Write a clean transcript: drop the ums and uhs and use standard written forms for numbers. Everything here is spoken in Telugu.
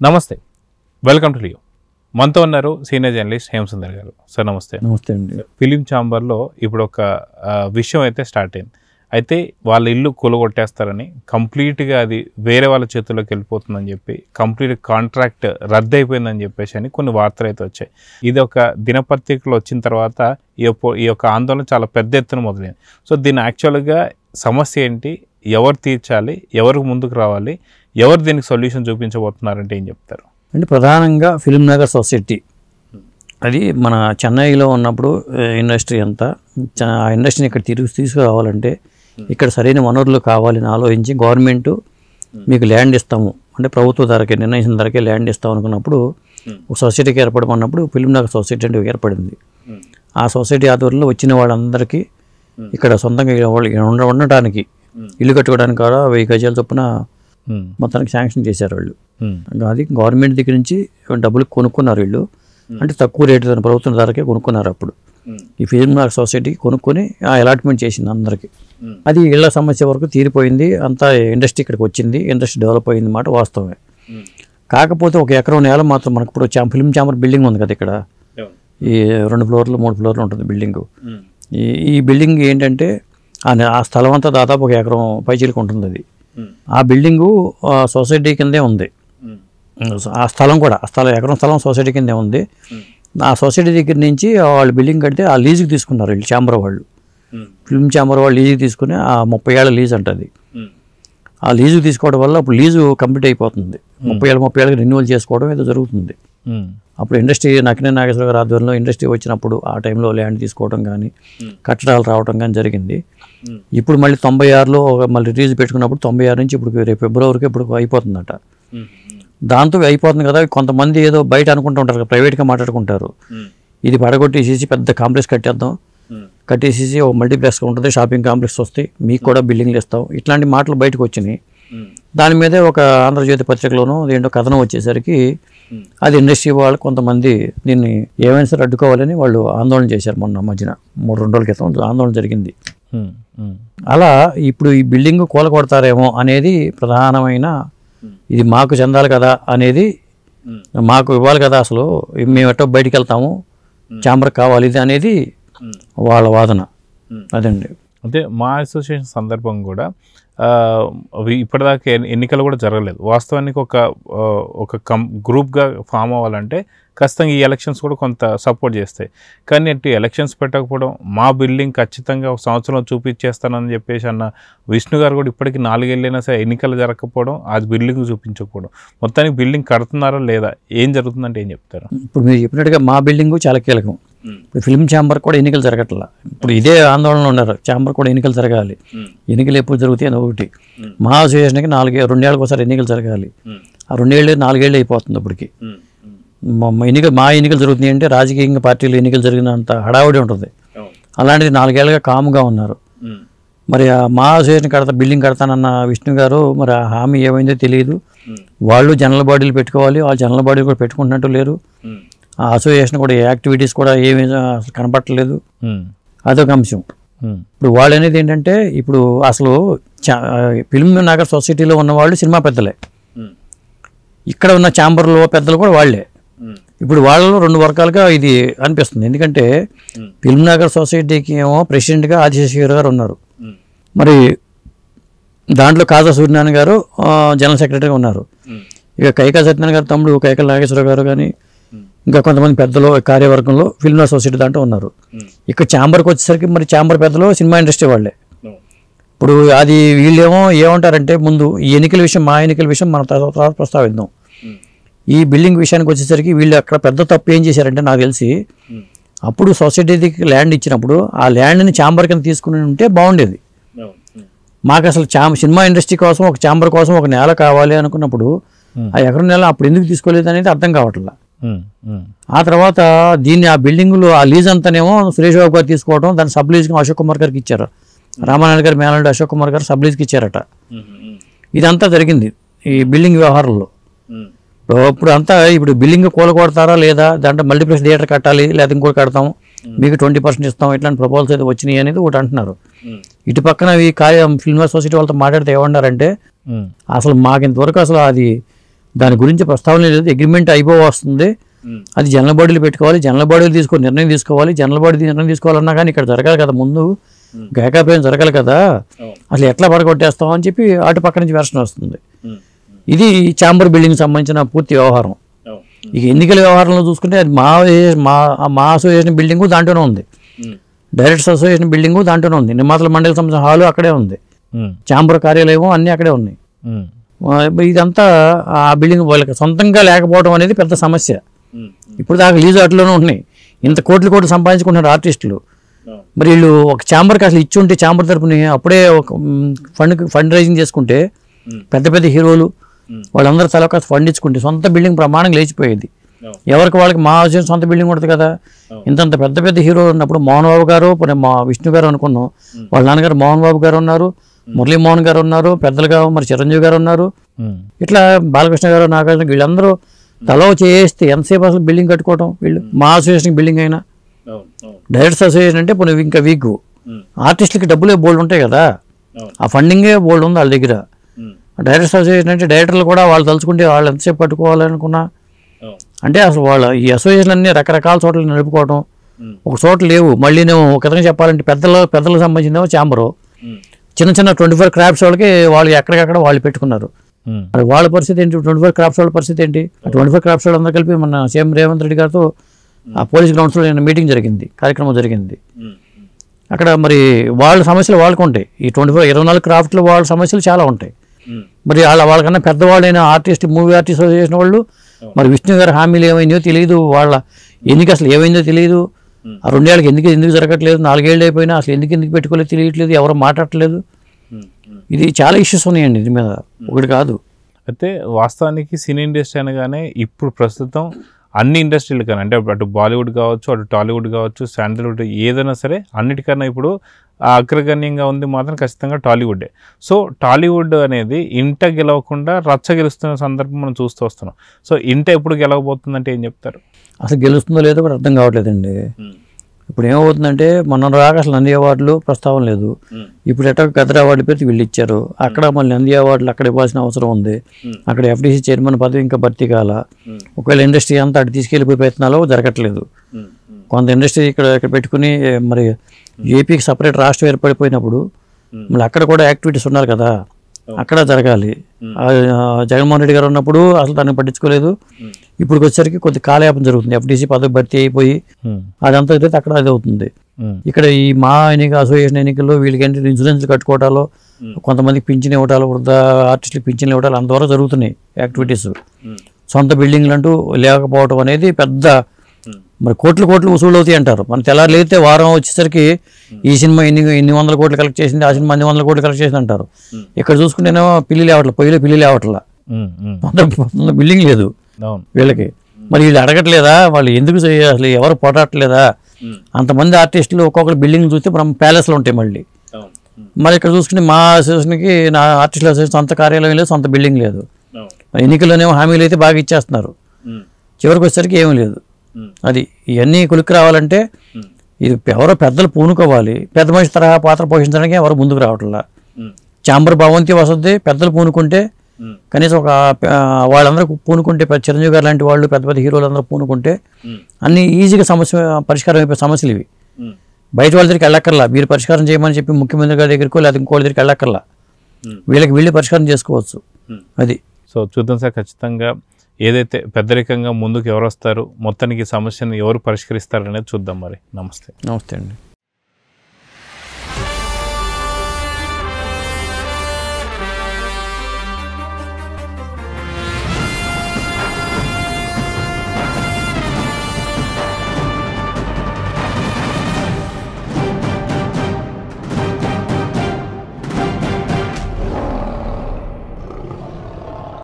నమస్తే, వెల్కమ్ టు లియో. మనతో ఉన్నారు సీనియర్ జర్నలిస్ట్ హేమసుందర్ గారు. సార్ నమస్తే. నమస్తే అండి. ఫిలిం ఛాంబర్లో ఇప్పుడు ఒక విషయం అయితే స్టార్ట్ అయింది. అయితే వాళ్ళ ఇల్లు కూలగొట్టేస్తారని, కంప్లీట్గా అది వేరే వాళ్ళ చేతుల్లోకి వెళ్ళిపోతుందని చెప్పి, కంప్లీట్ కాంట్రాక్ట్ రద్దు అయిపోయిందని చెప్పేసి అని కొన్ని వార్తలు అయితే వచ్చాయి. ఇది ఒక దినపత్రికలో వచ్చిన తర్వాత ఈ యొక్క ఆందోళన చాలా పెద్ద ఎత్తున మొదలైంది. సో దీని యాక్చువల్గా సమస్య ఏంటి, ఎవరు తీర్చాలి, ఎవరికి ముందుకు రావాలి, ఎవరు దీనికి సొల్యూషన్ చూపించబోతున్నారంటే ఏం చెప్తారు? అంటే ప్రధానంగా ఫిలిం నగర్ సొసైటీ అది మన చెన్నైలో ఉన్నప్పుడు ఇండస్ట్రీ అంతా, ఆ ఇండస్ట్రీని ఇక్కడ తీసుకురావాలంటే ఇక్కడ సరైన వనరులు కావాలని ఆలోచించి గవర్నమెంట్ మీకు ల్యాండ్ ఇస్తాము అంటే ప్రభుత్వ ధరకే, నిర్ణయించిన ధరకే ల్యాండ్ ఇస్తాం అనుకున్నప్పుడు ఒక సొసైటీకి ఏర్పడమన్నప్పుడు ఫిలిం నగర్ సొసైటీ అంటే ఏర్పడింది. ఆ సొసైటీ ఆధ్వర్యంలో వచ్చిన వాళ్ళందరికీ ఇక్కడ సొంతంగా ఉండటానికి ఇల్లు కట్టుకోవడానికి కూడా 1000 గజాల చొప్పున మొత్తానికి శాంక్షన్ చేశారు వాళ్ళు. అది గవర్నమెంట్ దగ్గర నుంచి డబ్బులు కొనుక్కున్నారు వీళ్ళు, అంటే తక్కువ రేటు ప్రభుత్వం ధరకే కొనుక్కున్నారు. అప్పుడు ఈ ఫిలిం నగర్ సొసైటీ కొనుక్కొని అలాట్మెంట్ చేసింది అందరికీ. అది ఇళ్ల సమస్య వరకు తీరిపోయింది, అంతా ఇండస్ట్రీ ఇక్కడికి వచ్చింది, ఇండస్ట్రీ డెవలప్ అయింది మాట వాస్తవమే. కాకపోతే 1 ఎకరం నేల మాత్రం మనకు ఇప్పుడు ఫిలిం ఛాంబర్ బిల్డింగ్ ఉంది కదా ఇక్కడ, ఈ 2 ఫ్లోర్లు 3 ఫ్లోర్లు ఉంటుంది బిల్డింగ్. ఈ బిల్డింగ్ ఏంటంటే ఆ స్థలం అంతా దాదాపు 1 ఎకరం పైచీలకు ఉంటుంది. అది ఆ బిల్డింగు సొసైటీ కిందే ఉంది. ఆ స్థలం కూడా ఎకరం స్థలం సొసైటీ కిందే ఉంది. ఆ సొసైటీ దగ్గర నుంచి వాళ్ళు బిల్డింగ్ కడితే ఆ లీజుకి తీసుకున్నారు వీళ్ళు, ఛాంబర్ వాళ్ళు, ఫిల్మ్ ఛాంబర్ వాళ్ళు లీజుకి తీసుకుని ఆ 30 ఏళ్ళ లీజ్ అంటది. ఆ లీజుకి తీసుకోవడం వల్ల అప్పుడు లీజు కంప్లీట్ అయిపోతుంది, 30 ఏళ్ళకి రెన్యువల్ చేసుకోవడం ఏదో జరుగుతుంది. అప్పుడు ఇండస్ట్రీ నక్కినేని నాగేశ్వర గారి ఆధ్వర్యంలో ఇండస్ట్రీ వచ్చినప్పుడు ఆ టైంలో ల్యాండ్ తీసుకోవడం కానీ కట్టడాలు రావడం కానీ జరిగింది. ఇప్పుడు మళ్ళీ 96లో మళ్ళీ లీజు పెట్టుకున్నప్పుడు 96 నుంచి ఇప్పుడు రేపు ఫిబ్రవరికి ఇప్పుడు అయిపోతుందట. దాంతో అయిపోతుంది కదా, కొంతమంది ఏదో బయట అనుకుంటూ ఉంటారు, ప్రైవేట్గా మాట్లాడుకుంటారు, ఇది పడగొట్టేసేసి పెద్ద కాంప్లెక్స్ కట్టేద్దాం, కట్టేసేసి ఒక మల్టీప్లెక్స్ ఉంటుంది, షాపింగ్ కాంప్లెక్స్ వస్తాయి, మీకు కూడా బిల్డింగ్లు ఇస్తాం, ఇట్లాంటి మాటలు బయటకు వచ్చినాయి. దాని మీదే ఒక ఆంధ్రజ్యోతి పత్రికలోనూ ఏంటో కథనం వచ్చేసరికి అది ఇండస్ట్రీ వాళ్ళు కొంతమంది దీన్ని ఏమైనా సరే అడ్డుకోవాలని వాళ్ళు ఆందోళన చేశారు. మొన్న మధ్యన 2 రోజుల క్రితం ఆందోళన జరిగింది. అలా ఇప్పుడు ఈ బిల్డింగ్ కూలగొడతారేమో అనేది ప్రధానమైన, ఇది మాకు చెందాలి కదా అనేది, మాకు ఇవ్వాలి కదా, అసలు మేము ఎట్టో బయటికి వెళ్తాము, ఛాంబర్ కావాలి ఇది అనేది వాళ్ళ వాదన. అదండి. అంటే మా అసోసియేషన్ సందర్భం కూడా ఇప్పటిదాకా ఎన్నికలు కూడా జరగలేదు. వాస్తవానికి ఒక గ్రూప్గా ఫామ్ అవ్వాలంటే ఖచ్చితంగా ఈ ఎలక్షన్స్ కూడా కొంత సపోర్ట్ చేస్తాయి. కానీ అటు ఎలక్షన్స్ పెట్టకపోవడం, మా బిల్డింగ్ ఖచ్చితంగా 1 సంవత్సరంలో చూపించేస్తానని చెప్పేసి అన్న విష్ణు గారు కూడా ఇప్పటికీ 4 ఏళ్ళైనా సరే ఎన్నికలు జరగకపోవడం, అది బిల్డింగ్ చూపించకపోవడం, మొత్తానికి బిల్డింగ్ కడుతున్నారా లేదా, ఏం జరుగుతుందంటే ఏం చెప్తారు? ఇప్పుడు మీరు చెప్పినట్టుగా మా బిల్డింగు చాలా కీలకం. ఇప్పుడు ఫిల్మ్ ఛాంబర్ కూడా ఎన్నికలు జరగట్లా, ఇప్పుడు ఇదే ఆందోళనలో ఉన్నారు, ఛాంబర్ కూడా ఎన్నికలు జరగాలి. ఎన్నికలు ఎప్పుడు జరుగుతాయి అని ఒకటి, మా అసోసియేషన్కి 2 ఏళ్ళకి ఒకసారి ఎన్నికలు జరగాలి. ఆ 2 ఏళ్ళు 4 ఏళ్ళు అయిపోతుంది అప్పటికి. మా ఎన్నికలు జరుగుతున్నాయి అంటే రాజకీయంగా పార్టీలు ఎన్నికలు జరిగినంత హడావుడి ఉంటుంది. అలాంటిది 4 ఏళ్ళుగా కామ్గా ఉన్నారు. మరి మా అసోసియేషన్ బిల్డింగ్ కడతానన్న విష్ణు గారు మరి ఆ హామీ ఏమైందో తెలియదు. వాళ్ళు జనరల్ బాడీలు పెట్టుకోవాలి, వాళ్ళు జనరల్ బాడీలు కూడా పెట్టుకుంటున్నట్టు లేరు. ఆ అసోసియేషన్ కూడా యాక్టివిటీస్ కూడా ఏమీ కనపట్టలేదు. అదొక అంశం. ఇప్పుడు వాళ్ళు అనేది ఏంటంటే, ఇప్పుడు అసలు ఫిల్మ్ నగర్ సొసైటీలో ఉన్న వాళ్ళు సినిమా పెద్దలే, ఇక్కడ ఉన్న ఛాంబర్లో పెద్దలు కూడా వాళ్ళే. ఇప్పుడు వాళ్ళలో 2 వర్గాలుగా ఇది అనిపిస్తుంది. ఎందుకంటే ఫిల్మ్ నగర్ సొసైటీకి ఏమో ప్రెసిడెంట్గా ఆదిశేషగిరి గారు ఉన్నారు, మరి దాంట్లో కాజా సూర్యనారాయణ గారు జనరల్ సెక్రటరీగా ఉన్నారు. ఇక కైకా సత్యనారాయణ గారు తమ్ముడు కైకల నాగేశ్వర గారు కానీ ఇంకా కొంతమంది పెద్దలు కార్యవర్గంలో ఫిల్మ్ నగర్ సొసైటీ దాంట్లో ఉన్నారు. ఇక్కడ ఛాంబర్కి వచ్చేసరికి మరి ఛాంబర్ పెద్దలు సినిమా ఇండస్ట్రీ వాళ్ళే. ఇప్పుడు అది వీళ్ళేమో ఏమంటారంటే, ముందు ఈ ఎన్నికల విషయం, మా ఎన్నికల విషయం మనం తర్వాత ప్రస్తావిద్దాం. ఈ బిల్డింగ్ విషయానికి వచ్చేసరికి వీళ్ళు అక్కడ పెద్ద తప్పు ఏం చేశారంటే, నాకు తెలిసి అప్పుడు సొసైటీకి ల్యాండ్ ఇచ్చినప్పుడు ఆ ల్యాండ్ని ఛాంబర్ కింద తీసుకుని ఉంటే బాగుండేది. మాకు అసలు సినిమా ఇండస్ట్రీ కోసం ఒక ఛాంబర్ కోసం ఒక నేల కావాలి అనుకున్నప్పుడు ఆ ఎకరం నేల అప్పుడు ఎందుకు తీసుకోలేదు అనేది అర్థం కావట్లా. ఆ తర్వాత ఆ బిల్డింగ్లో ఆ లీజ్ అంతానేమో సురేష్ బాబు గారు తీసుకోవడం, దాన్ని సబ్ లీజ్గా అశోక్ కుమార్ గారికి ఇచ్చారు. రామానాయుడు గారు మేనల్డ్ అశోక్ కుమార్ గారు సబ్ లీజ్కి ఇచ్చారట. ఇదంతా జరిగింది ఈ బిల్డింగ్ వ్యవహారంలో. ఇప్పుడు అంతా ఇప్పుడు బిల్డింగ్ కూలగొడతారా లేదా, దాంట్లో మల్టీప్లెక్స్ థియేటర్ కట్టాలి లేదా ఇంకోటి కడతాం, మీకు 20% ఇస్తాం, ఇట్లాంటి ప్రపోజల్స్ అయితే వచ్చినాయి అనేది ఒకటి అంటున్నారు. ఇటు పక్కన ఈ ఫిల్మ్ సొసైటీ వాళ్ళతో మాట్లాడితే ఏమన్నారంటే, అసలు మాకు ఇంతవరకు అసలు అది దాని గురించి ప్రస్తావన లేదు. అగ్రిమెంట్ అయిపోవస్తుంది, అది జనరల్ బాడీలు పెట్టుకోవాలి, జనరల్ బాడీలు నిర్ణయం తీసుకోవాలి. జనరల్ బాడీ నిర్ణయం తీసుకోవాలన్నా కానీ ఇక్కడ జరగాలి కదా, ముందు ఏకాభిప్రాయం జరగాలి కదా, అసలు ఎట్లా పడగొట్టేస్తాం అని చెప్పి అటు పక్క నుంచి వెర్షన్ వస్తుంది. ఇది ఛాంబర్ బిల్డింగ్ సంబంధించిన పూర్తి వ్యవహారం. ఇక ఎన్నికల వ్యవహారంలో చూసుకుంటే అది మా అసోసియేషన్ బిల్డింగు దాంట్లోనే ఉంది, డైరెక్టర్స్ అసోసియేషన్ బిల్డింగు దాంట్లోనే ఉంది, నిర్మాతల మండలి సంబంధించిన హాలు అక్కడే ఉంది, ఛాంబర్ కార్యాలయం అన్నీ అక్కడే ఉన్నాయి. ఇదంతా ఆ బిల్డింగ్ వాళ్ళకి సొంతంగా లేకపోవడం అనేది పెద్ద సమస్య. ఇప్పుడు దాకా లీజు అట్లోనే ఉన్నాయి. ఇంత కోట్లు సంపాదించుకుంటున్నారు ఆర్టిస్టులు. మరి వీళ్ళు ఒక ఛాంబర్కి అసలు ఇచ్చి ఉంటే ఛాంబర్ తరపుని అప్పుడే ఒక ఫండ్ రైజింగ్ చేసుకుంటే పెద్ద పెద్ద హీరోలు వాళ్ళందరూ తల కాస్త ఫండ్ ఇచ్చుకుంటే సొంత బిల్డింగ్ ప్రమాణంగా లేచిపోయేది. ఎవరికి వాళ్ళకి మా సొంత బిల్డింగ్ ఉంటుంది కదా. ఇంతంత పెద్ద పెద్ద హీరోలు ఉన్నప్పుడు మోహన్ బాబు గారు, మా విష్ణు గారు అనుకున్నాం, వాళ్ళ నాన్నగారు మోహన్ బాబు గారు ఉన్నారు, మురళీమోహన్ గారు ఉన్నారు, పెద్దలుగా మరి చిరంజీవి గారు ఉన్నారు, ఇట్లా బాలకృష్ణ గారు, నాగార్జున, వీళ్ళందరూ తలో చేస్తే ఎంతసేపు అసలు బిల్డింగ్ కట్టుకోవటం. వీళ్ళు మా అసోసియేషన్ బిల్డింగ్ అయినా, డైరెక్టర్స్ అసోసియేషన్ అంటే ఇప్పుడు ఇంకా వీక్, ఆర్టిస్టులకి డబ్బులే బోల్డ్ ఉంటాయి కదా, ఆ ఫండింగే బోల్డ్ ఉంది వాళ్ళ దగ్గర. డైరెక్టర్స్ అసోసియేషన్ అంటే డైరెక్టర్లు కూడా వాళ్ళు తలుచుకుంటే వాళ్ళు ఎంతసేపు కట్టుకోవాలనుకున్నా, అంటే అసలు వాళ్ళ ఈ అసోసియేషన్ అన్ని రకరకాల చోట్ల నడుపుకోవటం, ఒక చోట లేవు. మళ్ళీ నేను ఒక విధంగా చెప్పాలంటే పెద్దలకు సంబంధించిన ఛాంబరు, చిన్న 24 క్రాఫ్ట్స్ వాళ్ళకి వాళ్ళు ఎక్కడికక్కడ వాళ్ళు పెట్టుకున్నారు. మరి వాళ్ళ పరిస్థితి ఏంటి? 24 క్రాఫ్ట్స్ వాళ్ళ పరిస్థితి ఏంటి? 24 క్రాఫ్ట్స్ వాళ్ళు అందరూ కలిపి మన సీఎం రేవంత్ రెడ్డి గారితో ఆ పోలీస్ గ్రౌండ్స్లో మీటింగ్ జరిగింది, కార్యక్రమం జరిగింది. అక్కడ మరి వాళ్ళ సమస్యలు వాళ్ళకు ఉంటాయి. ఈ 24 క్రాఫ్ట్లు వాళ్ళ సమస్యలు చాలా ఉంటాయి. మరి వాళ్ళకన్నా పెద్దవాళ్ళైన మూవీ ఆర్టిస్ట్ అసోసియేషన్ వాళ్ళు మరి విష్ణు గారి హామీలు ఏమైందో తెలియదు, వాళ్ళ ఎన్నిక అసలు ఏమైందో తెలియదు, ఆ 2 ఏళ్ళకి ఎందుకు జరగట్లేదు, 4 ఏళ్ళు అయిపోయినా అసలు ఎందుకు పెట్టుకోలేదు తెలియట్లేదు, ఎవరు మాట్లాడట్లేదు. ఇది చాలా ఇష్యూస్ ఉన్నాయండి ఇది మీద, ఒకటి కాదు. అయితే వాస్తవానికి సినీ ఇండస్ట్రీ అనగానే ఇప్పుడు ప్రస్తుతం అన్ని ఇండస్ట్రీలు కానీ, అంటే అటు బాలీవుడ్ కావచ్చు, అటు టాలీవుడ్ కావచ్చు, శాండల్వుడ్, ఏదైనా సరే అన్నిటికన్నా ఇప్పుడు అగ్రగణ్యంగా ఉంది మాత్రం ఖచ్చితంగా టాలీవుడ్డే. సో టాలీవుడ్ అనేది ఇంట గెలవకుండా రచ్చ గెలుస్తున్న సందర్భం మనం చూస్తూ వస్తున్నాం. సో ఇంట ఎప్పుడు గెలవబోతుందంటే ఏం చెప్తారు? అసలు గెలుస్తుందో లేదో కూడా అర్థం కావట్లేదండి. ఇప్పుడు ఏమవుతుందంటే మొన్న రాక అసలు నంది అవార్డులు ప్రస్తావన లేదు. ఇప్పుడు ఎట్లా గదర్ అవార్డు పేరు వీళ్ళు ఇచ్చారు, అక్కడ మళ్ళీ నంది అవార్డులు అక్కడ ఇవ్వాల్సిన అవసరం ఉంది. అక్కడ FDC చైర్మన్ పదవి ఇంకా భర్తీ కాల. ఒకవేళ ఇండస్ట్రీ అంతా అటు తీసుకెళ్ళిపోయే ప్రయత్నాలు జరగట్లేదు. కొంత ఇండస్ట్రీ ఇక్కడ పెట్టుకుని మరి ఏపీకి సపరేట్ రాష్ట్రం ఏర్పడిపోయినప్పుడు మళ్ళీ అక్కడ కూడా యాక్టివిటీస్ ఉన్నారు కదా, అక్కడ జరగాలి. జగన్మోహన్ రెడ్డి గారు ఉన్నప్పుడు అసలు దాన్ని పట్టించుకోలేదు. ఇప్పుడు వచ్చేసరికి కొద్ది కాలయాపన జరుగుతుంది. FDC పదవి భర్తీ అయిపోయి అదంతా అయితే అక్కడ అది అవుతుంది. ఇక్కడ ఈ మా అసోసియేషన్ ఎన్నికల్లో వీళ్ళకి ఏంటంటే ఇన్సూరెన్స్లు కట్టుకోవటాలు, కొంతమందికి పింఛన్ ఇవ్వటాలు, వృద్ధ ఆర్టిస్టులకు పింఛన్లు ఇవ్వటాలు అంతవరకు జరుగుతున్నాయి యాక్టివిటీస్. సొంత బిల్డింగ్లు అంటూ లేకపోవటం అనేది పెద్ద మరి కోట్లు వసూలు అవుతాయి అంటారు. మన తెల్లారులు అయితే వారం వచ్చేసరికి ఈ సినిమా ఇన్ని వందల కోట్లు కలెక్ట్ చేసింది, ఆ సినిమా అన్ని వందల కోట్లు కలెక్ట్ చేసింది అంటారు. ఇక్కడ చూసుకుంటేనేమో పొయ్యిలో పిల్లి లేవట్లా, బిల్డింగ్ లేదు వీళ్ళకి. మరి వీళ్ళు అడగట్లేదా, వాళ్ళు ఎందుకు అసలు ఎవరు పోటాట్లేదా? అంతమంది ఆర్టిస్టులు ఒక్కొక్కరు బిల్డింగ్ చూస్తే ప్యాలెస్లో ఉంటాయి. మరి ఇక్కడ చూసుకుంటే మా అసోసియేషన్కి, నా ఆర్టిస్టుల అసోసియేషన్ సొంత కార్యాలయం లేదు, సొంత బిల్డింగ్ లేదు. ఎన్నికల్లోనేమో హామీలు అయితే బాగా ఇచ్చేస్తున్నారు, చివరికి వచ్చేసరికి ఏమీ లేదు. అది ఇవన్నీ కొలిక్కి రావాలంటే ఇది ఎవరో పెద్దలు పూనుకోవాలి. పెద్ద మనిషి తరహా పాత్ర పోషించడానికి ఎవరు ముందుకు రావట్లా. ఛాంబర్ భవంతి వసతి పెద్దలు పూనుకుంటే, కనీసం ఒక వాళ్ళందరూ పూనుకుంటే, చిరంజీవి గారు లాంటి వాళ్ళు, పెద్ద పెద్ద హీరోలు అందరూ పూనుకుంటే అన్ని ఈజీగా పరిష్కారం అయిపోయే సమస్యలు ఇవి. బయట వాళ్ళ దగ్గరికి వెళ్ళక్కర్లా, మీరు పరిష్కారం చేయమని చెప్పి ముఖ్యమంత్రి గారి దగ్గరకో లేదా ఇంకోళ్ళ దగ్గరికి వెళ్ళక్కర్లా, వీళ్ళే పరిష్కారం చేసుకోవచ్చు. అది. సో చూద్దాం సార్, ఖచ్చితంగా ఏదైతే పెద్దరికంగా ముందుకు ఎవరు వస్తారు, మొత్తానికి సమస్యను ఎవరు పరిష్కరిస్తారు అనేది చూద్దాం. మరి నమస్తే. నమస్తే అండి.